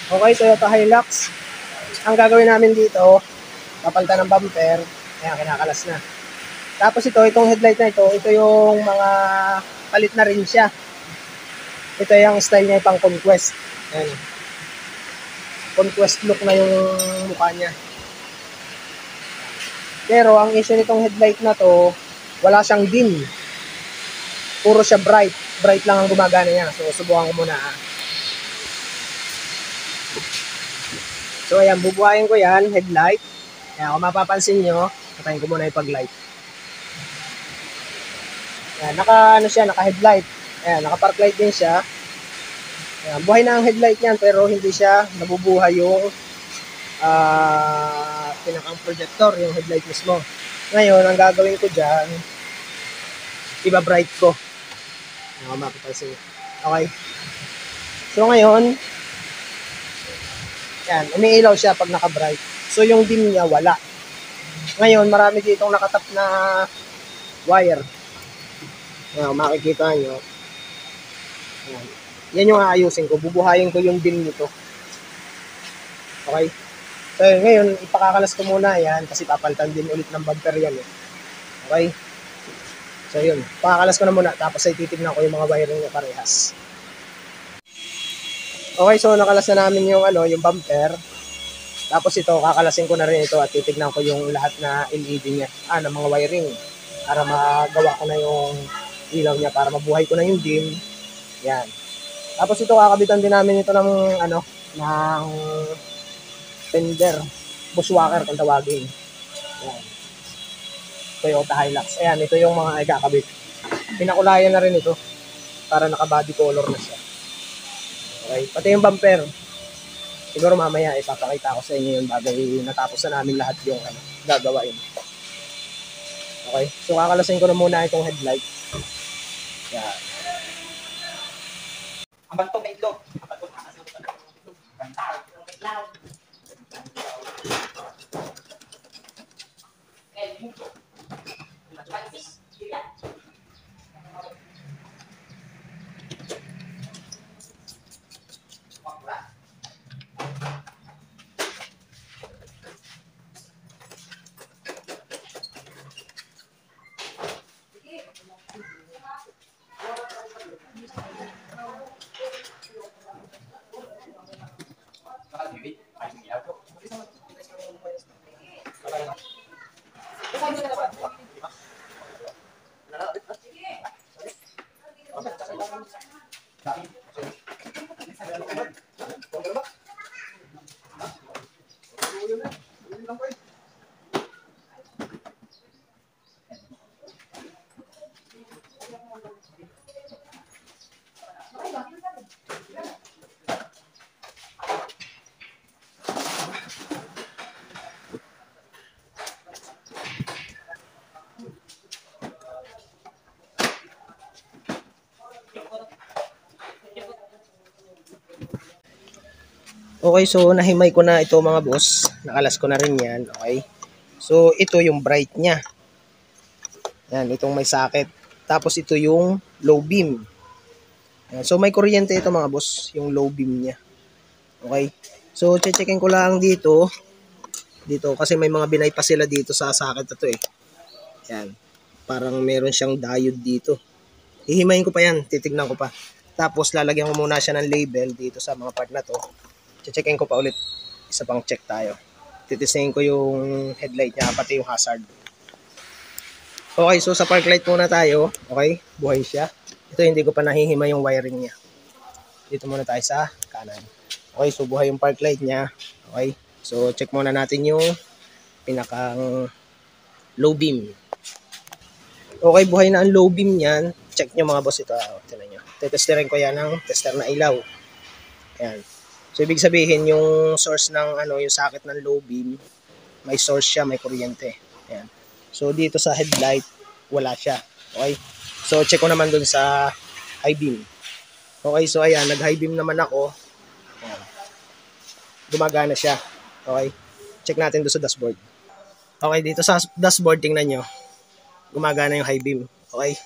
Okay, Toyota Hilux. Ang gagawin namin dito, papalitan ng bumper. Ayan, kinakalas na. Tapos itong headlight na ito yung mga palit na rin siya. Ito yung style niya pang conquest. Ayan. Conquest look na yung mukha niya. Pero ang issue nitong headlight na to, wala siyang dim. Puro siya bright. Bright lang ang gumagana niya. So, subukan ko muna. So, ayan, bubuhayin ko yan, headlight. Ayan, kung mapapansin nyo, patayin ko muna yung pag-light. Ayan, naka-headlight. Ayan, naka-park light din siya. Ayan, buhay na ang headlight niyan, pero hindi siya nabubuhay yung pinakang projector, yung headlight mismo. Ngayon, ang gagawin ko dyan, iba-bright ko. Ayan, kung mapapansin nyo. Okay. So, ngayon, yan, umiilaw siya pag naka-bright. So, yung dim niya, wala. Ngayon, marami ditong nakatap na wire. Yan, makikita nyo. Yan. Yan yung aayusin ko. Bubuhayin ko yung dim nito. Okay? So, ngayon, ipakakalas ko muna yan kasi papalitan din ulit ng bumper yan. Okay? So, yun. Pakakalas ko na muna tapos ay titignan ko yung mga wiring niya parehas. Okay, so nakalas na namin yung yung bumper. Tapos ito, kakalasin ko na rin ito at titignan ko yung lahat na LED niya, ng mga wiring para magawa ko na yung ilaw niya para mabuhay ko na yung dim. Yan. Tapos ito, kakabitan din namin ito ng ng fender, bushwhacker kung tawagin. Yan. Toyota Hilux. Ayan, ito yung mga ikakabit. Pinakulayan na rin ito para naka-body color na siya. Okay, pati yung bumper. Siguro mamaya ipapakita ko sa inyo yung bagay natapos na namin lahat yung gagawain. Okay, so kakalasin ko na muna itong headlight. Yan. Ang bantong na itlog. Ang bantong na kasi okay, so nahimay ko na ito mga boss. Nakalas ko na rin yan. Okay. So ito yung bright niya. Yan, itong may socket. Tapos ito yung low beam. Yan, so may kuryente ito mga boss, yung low beam niya. Okay. So checkin ko lang dito. Dito kasi may mga binay pa sila dito sa socket ito eh. Yan. Parang meron siyang diode dito. Hihimayin ko pa yan, titignan ko pa. Tapos lalagyan ko muna siya ng label dito sa mga part na to. Checkin ko pa ulit. Isa pang check tayo. Titisingin ko yung headlight niya pati yung hazard. Okay, so sa park light muna tayo. Okay, buhay siya. Ito hindi ko pa nahihima yung wiring niya. Dito muna tayo sa kanan. Okay, so buhay yung park light niya. Okay, so check muna natin yung pinakang low beam. Okay, buhay na ang low beam niyan. Check nyo mga boss ito. Tignan nyo. Tetesterin ko yan ng tester na ilaw. Ayan. So, ibig sabihin, yung source ng, yung socket ng low beam, may source siya, may kuryente. Ayan. So, dito sa headlight, wala siya. Okay? So, check ko naman dun sa high beam. Okay, so ayan, nag-high beam naman ako. Ayan. Gumagana siya. Okay? Check natin dun sa dashboard. Okay, dito sa dashboard, tingnan nyo. Gumagana yung high beam. Okay?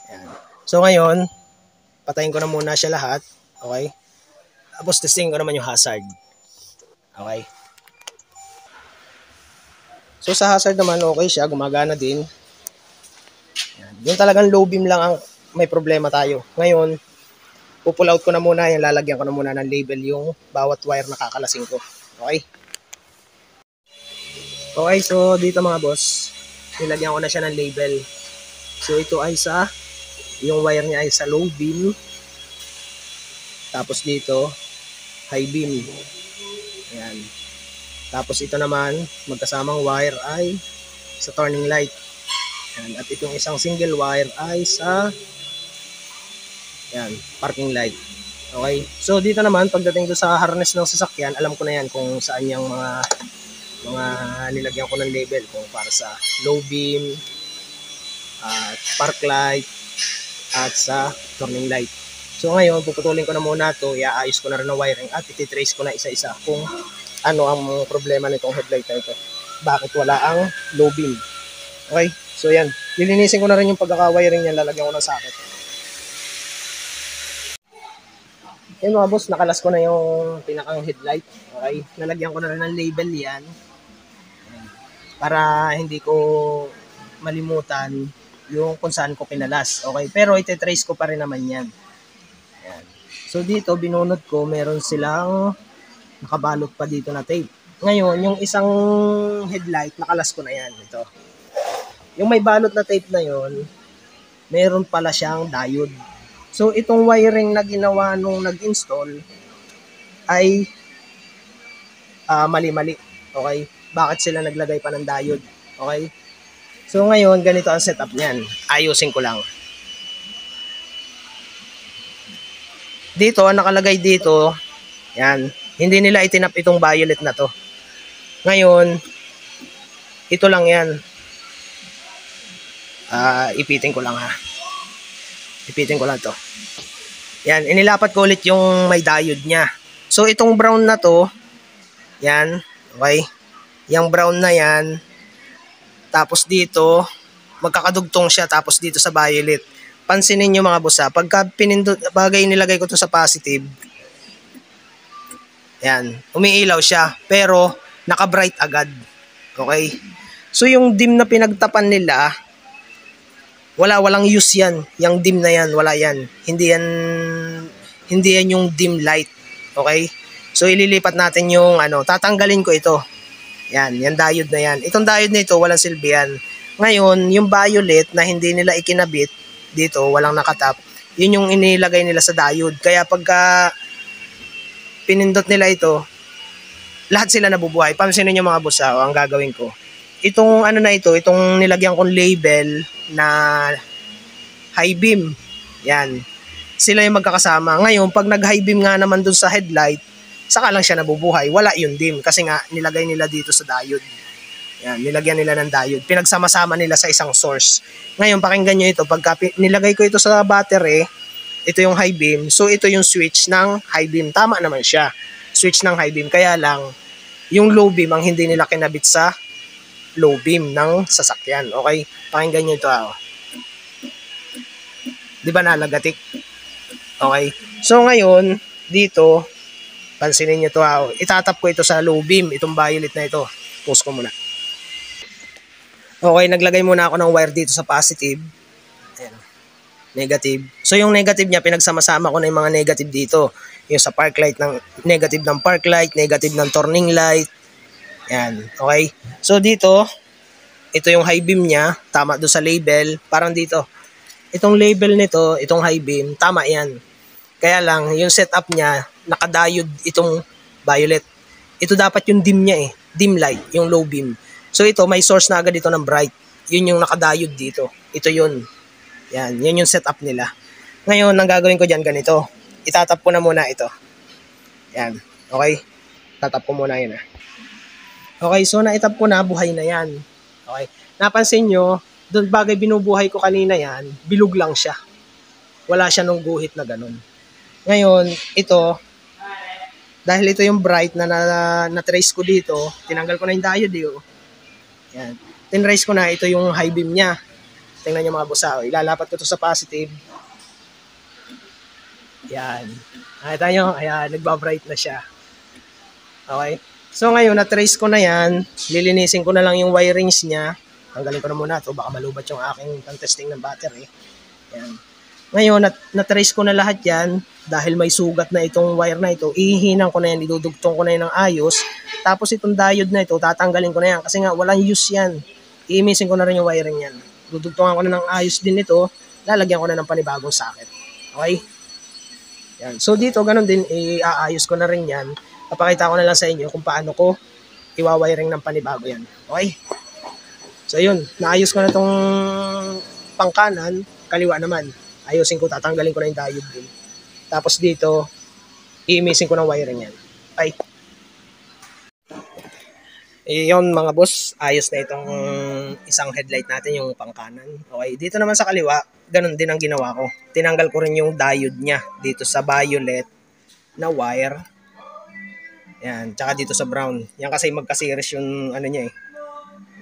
Ayan. So, ngayon, patayin ko na muna siya lahat. Okay? Tapos testing ko naman yung hazard. Okay. So sa hazard naman, okay siya. Gumagana din. Yan. Yung talagang low beam lang ang may problema tayo. Ngayon, pull out ko na muna. Yan, lalagyan ko na muna ng label yung bawat wire na kakalasing ko. Okay. Okay, so dito mga boss, nilagyan ko na siya ng label. So ito ay yung wire niya ay sa low beam. Tapos dito, high beam. Ayan. Tapos ito naman, magkasamang wire ay sa turning light. Ayan. At itong isang single wire ay sa parking light. Okay. So dito naman, pagdating doon sa harness ng sasakyan, alam ko na yan kung saan yung mga nilagyan ko ng label. Kung para sa low beam, park light, at sa turning light. So ngayon, puputulin ko na muna to, iaayos ko na rin ng wiring at ititrace ko na isa-isa kung ano ang problema nitong headlight na ito. Bakit wala ang low beam. Okay, so yan. Lilinisin ko na rin yung pagkaka-wiring niya, lalagyan ko ng socket. Yan mga boss, nakalas ko na yung pinakang headlight. Okay, nalagyan ko na rin ng label yan para hindi ko malimutan yung kung saan ko pinalas. Okay, pero ititrace ko pa rin naman yan. Ayan. So dito, binunod ko, meron silang nakabalot pa dito na tape. Ngayon, yung isang headlight, nakalas ko na yan. Ito. Yung may balot na tape na yon, meron pala siyang diode. So itong wiring na ginawa nung nag-install ay mali-mali. Okay? Bakit sila naglagay pa ng diode? Okay? So ngayon, ganito ang setup niyan. Ayusin ko lang. Dito, nakalagay dito, yan, hindi nila itinap itong violet na to. Ngayon, ito lang yan. Ipitin ko lang ha. Ipitin ko lang to. Yan, inilapat ko ulit yung may diode niya. So itong brown na to, yan, okay? Yung brown na yan, tapos dito, magkakadugtong siya, tapos dito sa violet. Pansinin nyo mga boss ha, pagka bagay nilagay ko to sa positive, yan, umiilaw siya, pero naka-bright agad. Okay? So yung dim na pinagtapan nila, walang use yan. Yung dim na yan, wala yan. Hindi yan yung dim light. Okay? So ililipat natin yung tatanggalin ko ito. Yan diode na yan. Itong diode na ito, walang silbi yan. Ngayon, yung violet na hindi nila ikinabit, dito, walang nakatap, yun yung inilagay nila sa diode. Kaya pagka pinindot nila ito, lahat sila nabubuhay. Pansinin nyo mga boss ang gagawin ko. Itong itong nilagyan kong label na high beam. Yan. Sila yung magkakasama. Ngayon, pag nag-high beam nga naman dun sa headlight, saka lang siya nabubuhay. Wala yung dim. Kasi nga, nilagay nila dito sa diode. Yan, nilagyan nila ng diode. Pinagsama-sama nila sa isang source. Ngayon, pakinggan nyo ito. Pagka nilagay ko ito sa battery, ito yung high beam. So, ito yung switch ng high beam. Tama naman siya. Switch ng high beam. Kaya lang, yung low beam ang hindi nila kinabit sa low beam ng sasakyan. Okay? Pakinggan nyo ito. Di ba nalagatik? Okay? So, ngayon, dito, pansinin nyo ito. Itatap ko ito sa low beam. Itong violet na ito. Post ko muna. Okay, naglagay muna ako ng wire dito sa positive. Ayan. Negative. So yung negative niya, pinagsama-sama ko na yung mga negative dito. Yung sa park light, negative ng park light, negative ng turning light. Ayan. Okay. So dito, ito yung high beam niya. Tama doon sa label. Parang dito. Itong label nito, itong high beam, tama yan. Kaya lang, yung setup niya, nakadiode itong violet. Ito dapat yung dim niya eh. Dim light, yung low beam. So ito, may source na agad dito ng bright. Yun yung nakadiode dito. Ito yun. Yan yung setup nila. Ngayon, ang gagawin ko dyan, ganito. Itatap ko na muna ito. Yan. Okay? Tatap ko muna yun. Okay, so naitap ko na, buhay na yan. Okay? Napansin nyo, doon bagay binubuhay ko kanina yan, bilog lang siya. Wala siya nung guhit na ganun. Ngayon, ito, dahil ito yung bright na trace ko dito, tinanggal ko na yung diode yun. Yan. Tinrace ko na, ito yung high beam niya. Tingnan nyo mga boss. Ilalapat ko to sa positive. Yan. Nakita nyo? Ayan, nagbabright na siya. Okay. So ngayon, na-trace ko na yan. Lilinisin ko na lang yung wirings niya. Tanggalin ko na muna ito. Baka malubat yung aking pang-testing ng battery. Yan. Ngayon, na-trace ko na lahat yan. Dahil may sugat na itong wire na ito, ihihinang ko na yan. Idudugtong ko na yan ng ayos. Tapos itong diode na ito, tatanggalin ko na yan. Kasi nga, walang use yan. Iimisin ko na rin yung wiring yan. Dudugtungan ko na ng ayos din ito. Lalagyan ko na ng panibagong socket. Okay? Yan. So dito, ganun din, iaayos ko na rin yan. Papakita ko na lang sa inyo kung paano ko iwawiring ng panibago yan. Okay? So yun, naayos ko na tong pangkanan, kaliwa naman. Ayusin ko, tatanggalin ko na yung diode din. Tapos dito, i-missing ko ng wiring yan. Okay? Yun mga boss, ayos na itong isang headlight natin, yung pangkanan. Okay, dito naman sa kaliwa, ganun din ang ginawa ko. Tinanggal ko rin yung diode niya dito sa violet na wire. Yan, tsaka dito sa brown. Yan kasi magka-series yung ano niya eh,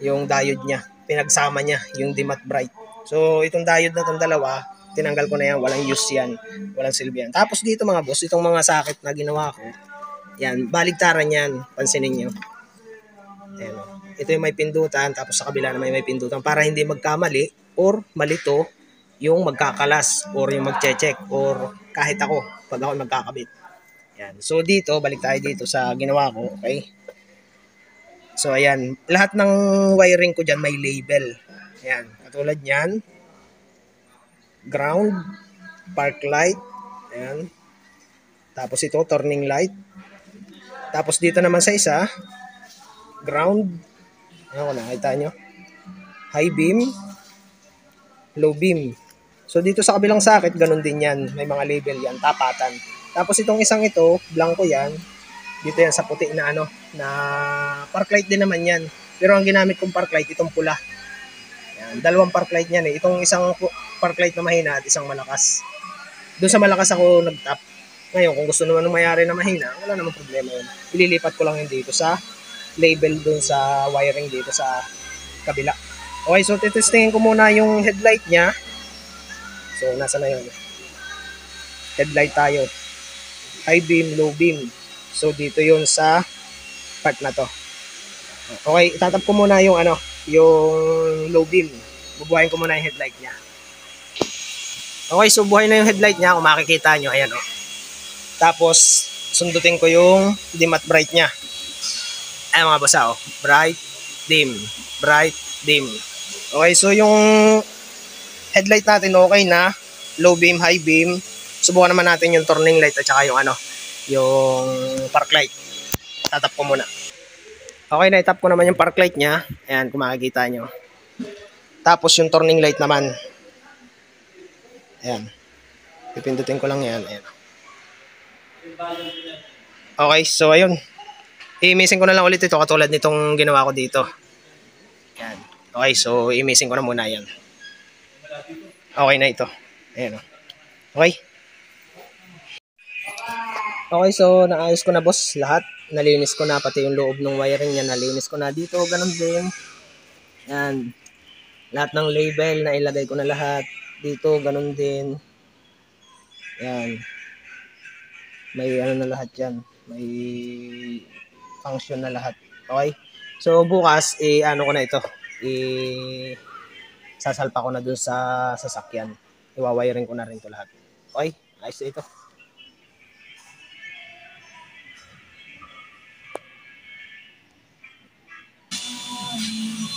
yung diode niya. Pinagsama niya yung dim at bright. So itong diode na itong dalawa, tinanggal ko na yan, walang use yan, walang silbi yan. Tapos dito mga boss, itong mga socket na ginawa ko, yan, baligtaran yan, pansinin nyo. Ayan, ito yung may pindutan, tapos sa kabila naman may pindutan para hindi magkamali or malito yung magkakalas or yung magche-check or kahit ako pag ako magkakabit. Yan. So dito, balik tayo dito sa ginawa ko, okay? So ayan, lahat ng wiring ko dyan may label. Ayan, katulad nyan, ground, park light, ayan. Tapos ito, turning light. Tapos dito naman sa isa, ground, ayan ko nakita nyo, high beam, low beam. So dito sa kabilang socket, ganun din yan. May mga label yan, tapatan. Tapos itong isang ito, blanco yan. Dito yan sa puti na ano, na park light din naman yan. Pero ang ginamit kong park light, itong pula. Yan, dalawang park light yan eh. Itong isang park light na mahina at isang malakas. Doon sa malakas ako nag-tap. Ngayon, kung gusto naman ng mayari na mahina, wala namang problema yun. Ililipat ko lang yun dito sa label doon sa wiring dito sa kabila. Okay, so titestingin ko muna yung headlight niya. So, nasa na yun? Headlight tayo. High beam, low beam. So, dito yun sa part na to. Okay, itatap ko muna yung ano, yung low beam. Bubuhayin ko muna yung headlight niya. Okay, so buhay na yung headlight niya. Kung makikita nyo, ayan o. Tapos, sundutin ko yung dim at bright niya. Ayan mga basa o. Bright, dim. Bright, dim. Okay, so yung headlight natin okay na. Low beam, high beam. Subukan naman natin yung turning light at saka yung ano, yung park light. Tatap ko muna. Okay, na-tap ko naman yung park light niya. Ayan, kung makikita nyo. Tapos yung turning light naman. Ayan. Pipindutin ko lang yan. Ayan. Okay, so ayun. I-missing ko na lang ulit ito katulad nitong ginawa ko dito. Ayan. Okay, so i-missing ko na muna yan. Okay na ito. Ayan. Okay. Okay, so naayos ko na boss lahat. Nalinis ko na pati yung loob ng wiring niya. Nalinis ko na dito. Ganun din. Ayan. Lahat ng label na ilagay ko na lahat. Dito, ganun din. Ayan. May ano na lahat yan. May function na lahat. Okay? So, bukas, ano ko na ito. Sasalpa ko na dun sa sasakyan. Iwawiring ko na rin ito lahat. Okay? Ayos na ito.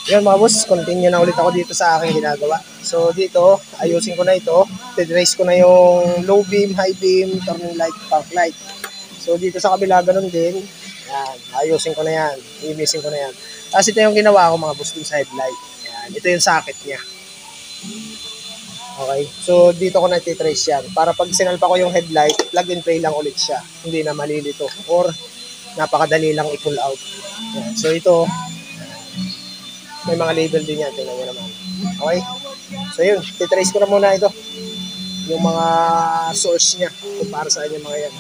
Yan mga boss, continue na ulit ako dito sa aking ginagawa. So dito, ayusin ko na ito. Trace ko na yung low beam, high beam, turning light, park light. So dito sa kabila, ganun din. Yan, ayusin ko na yan. I-missing ko na yan. Tapos ito yung ginawa ko mga boss dun sa headlight. Yan, ito yung socket niya. Okay, so dito ko na titrace yan. Para pag sinalpa ko yung headlight, plug and play lang ulit siya. Hindi na malilito. Or napakadali lang i-pull out. Yan, so ito, may mga label din yan. Tingnan nyo naman. Okay? So yun, titrace ko na muna ito. Yung mga source niya. Kung para saan yung mga yan.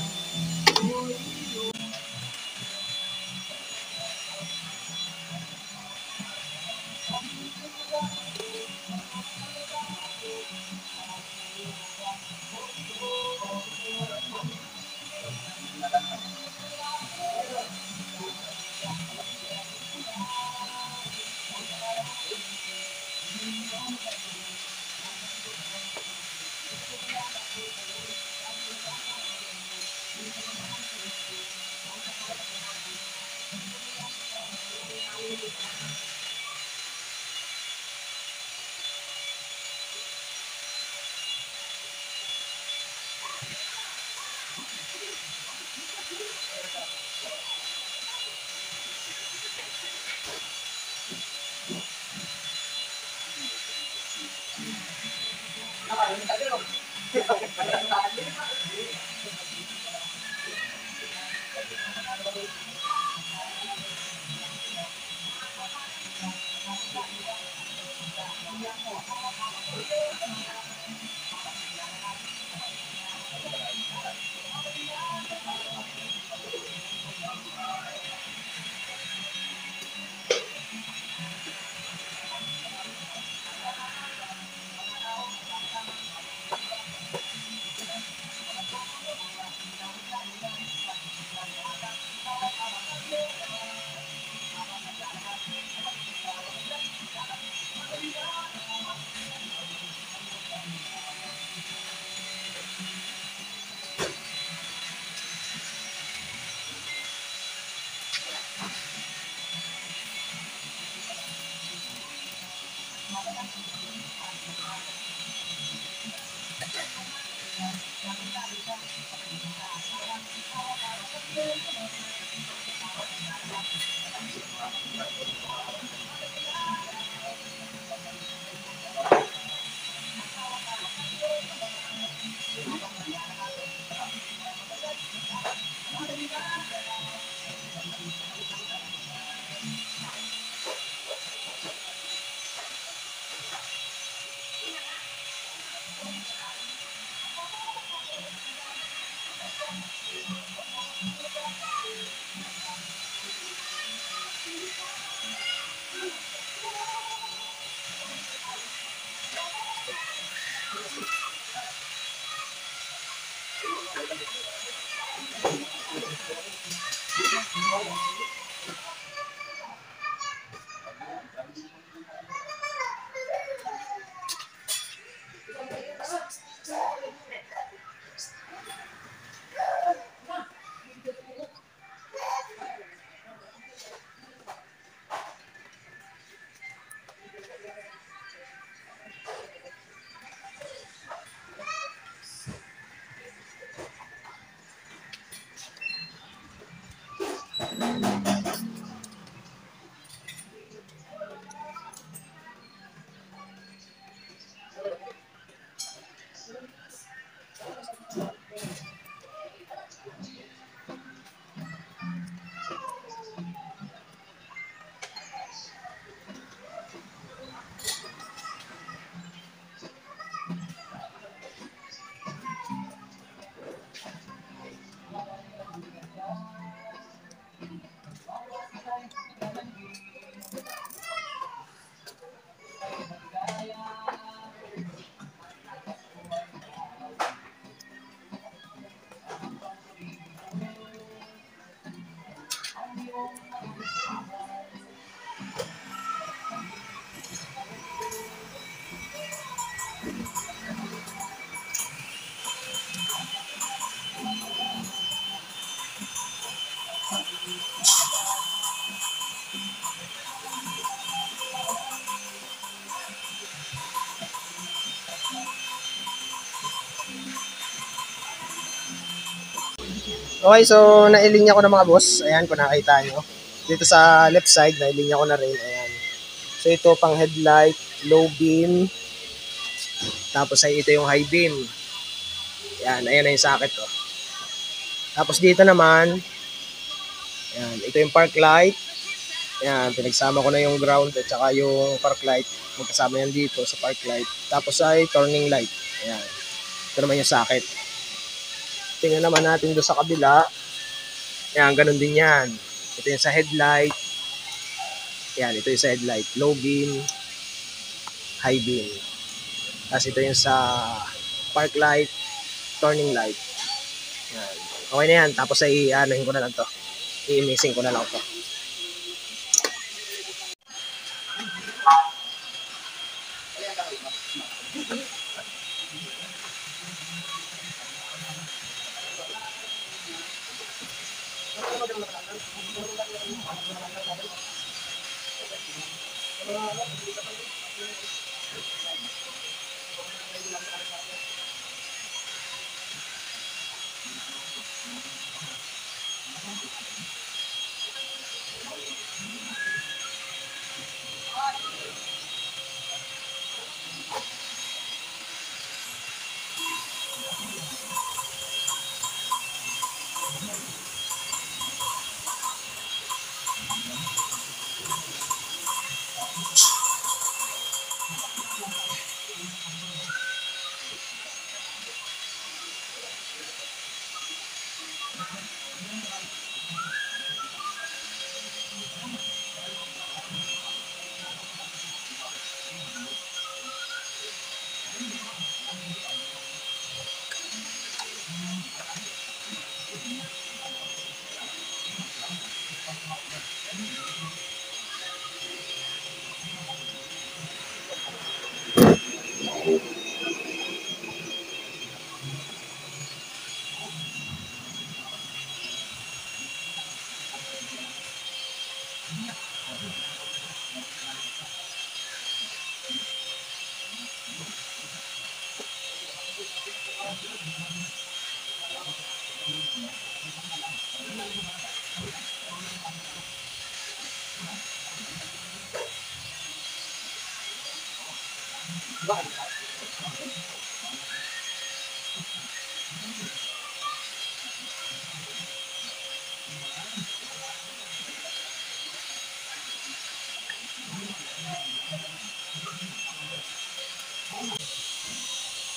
Okay, so nailinya ko na mga boss. Ayan, kung nakita nyo. Dito sa left side, nailinya ko na rin. Ayan. So ito pang headlight, low beam. Tapos ay ito yung high beam. Ayan, ayan na yung socket ko. Tapos dito naman, ayan, ito yung park light. Ayan, pinagsama ko na yung ground at saka yung park light. Magkasama yan dito sa park light. Tapos ay turning light. Ayan. Ito naman yung socket. Tingnan naman natin doon sa kabila. Ayan, ganun din yan. Ito yung sa headlight. Ayan, ito yung sa headlight. Low beam, high beam. Tapos ito yung sa park light, turning light. Ayan. Okay na yan. Tapos ay anuhin ko na lang to. I-missing ko na lang to.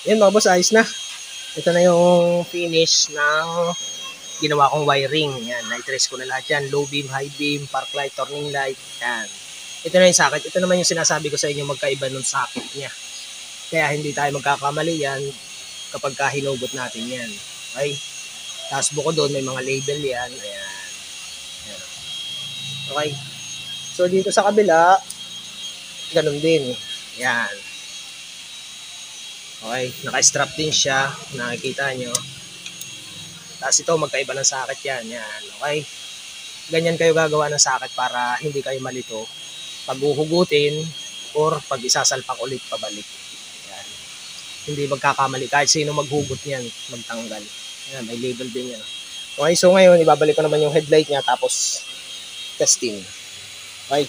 Yan mga boss, ayos na. Ito na yung finish ng ginawa kong wiring. Yan, na-trace ko na lahat yan. Low beam, high beam, park light, turning light. Yan. Ito na yung socket. Ito naman yung sinasabi ko sa inyo magkaiba ng socket niya. Kaya hindi tayo magkakamali yan kapag hinugot natin yan. Okay? Tapos bukod doon may mga label yan. Ayan. Ayan. Okay? So dito sa kabila, ganun din. Yan. Okay, naka-strap din siya, nakikita nyo. Tapos ito, magkaiba ng socket yan. Yan, okay. Ganyan kayo gagawa ng socket para hindi kayo malito pag uhugutin or pag isasalpak ulit pabalik. Yan. Hindi magkakamali. Kahit sino maghugot niyan, magtanggal. Yan, may label din yan. Okay, so ngayon, ibabalik ko naman yung headlight niya tapos testing. Okay.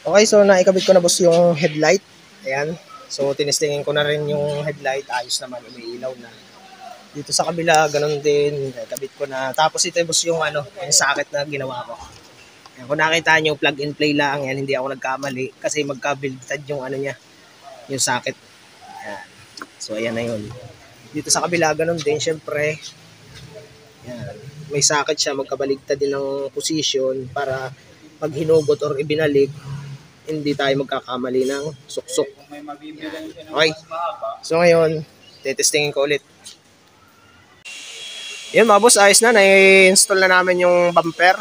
Okay, so naikabit ko na boss yung headlight. Ayan. So tinestingin ko na rin yung headlight. Ayos naman, umiilaw na. Dito sa kabila, ganun din. Naikabit ko na. Tapos ito boss yung yung socket na ginawa ko. Ayan, kung nakita nyo, plug and play lang. Yan, hindi ako nagkamali. Kasi magka-build-tad yung niya. Yung socket. Ayan. So ayan na yun. Dito sa kabila, ganun din. Syempre, ayan, may socket siya. Magkabaligtad din ng position para pag hinugot or ibinalik, hindi tayo magkakamali ng suksok. Okay. So ngayon, tetestingin ko ulit. Yan mga boss, ayos na. Na-install na namin yung bumper.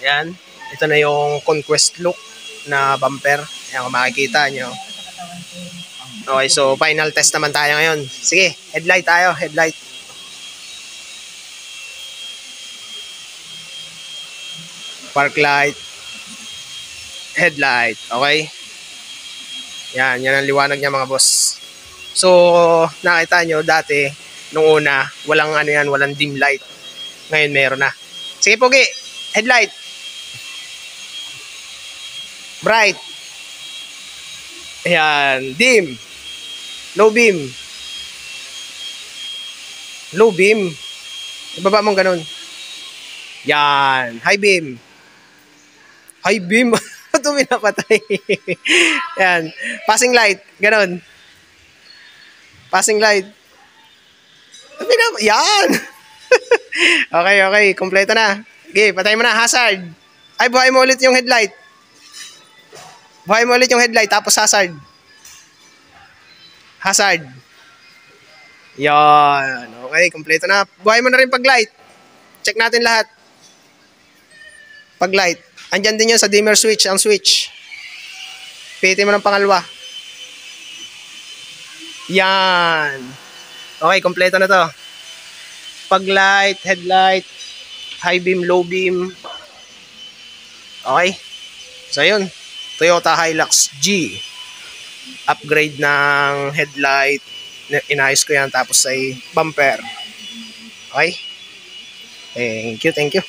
Yan. Ito na yung Conquest look na bumper. Yan kung makikita nyo. Okay, so final test naman tayo ngayon. Sige, headlight tayo. Headlight. Park light. Headlight. Okay. Yan ang liwanag niya mga boss. So, nakita nyo dati, nung una, walang walang dim light. Ngayon meron na. Sige Pogi, headlight. Bright. Ayan, dim. Low beam. Low beam. Ibaba mong ganun. Yan, high beam. High beam. Ito pinapatay. Yan. Passing light. Ganon. Passing light. Yan. Okay. Kompleto na. Okay, patay mo na. Hazard. Ay, buhay mo ulit yung headlight. Buhay mo ulit yung headlight. Tapos hazard. Hazard. Yan. Okay, kompleto na. Buhay mo na rin pag light. Check natin lahat. Pag light. Andyan din yun sa dimmer switch, ang switch. Piti mo ng pangalawa. Yan. Okay, kompleto na to. Pag light, headlight, high beam, low beam. Okay. So yun, Toyota Hilux G. Upgrade ng headlight. Inayos ko yan tapos ay bumper. Okay. Thank you.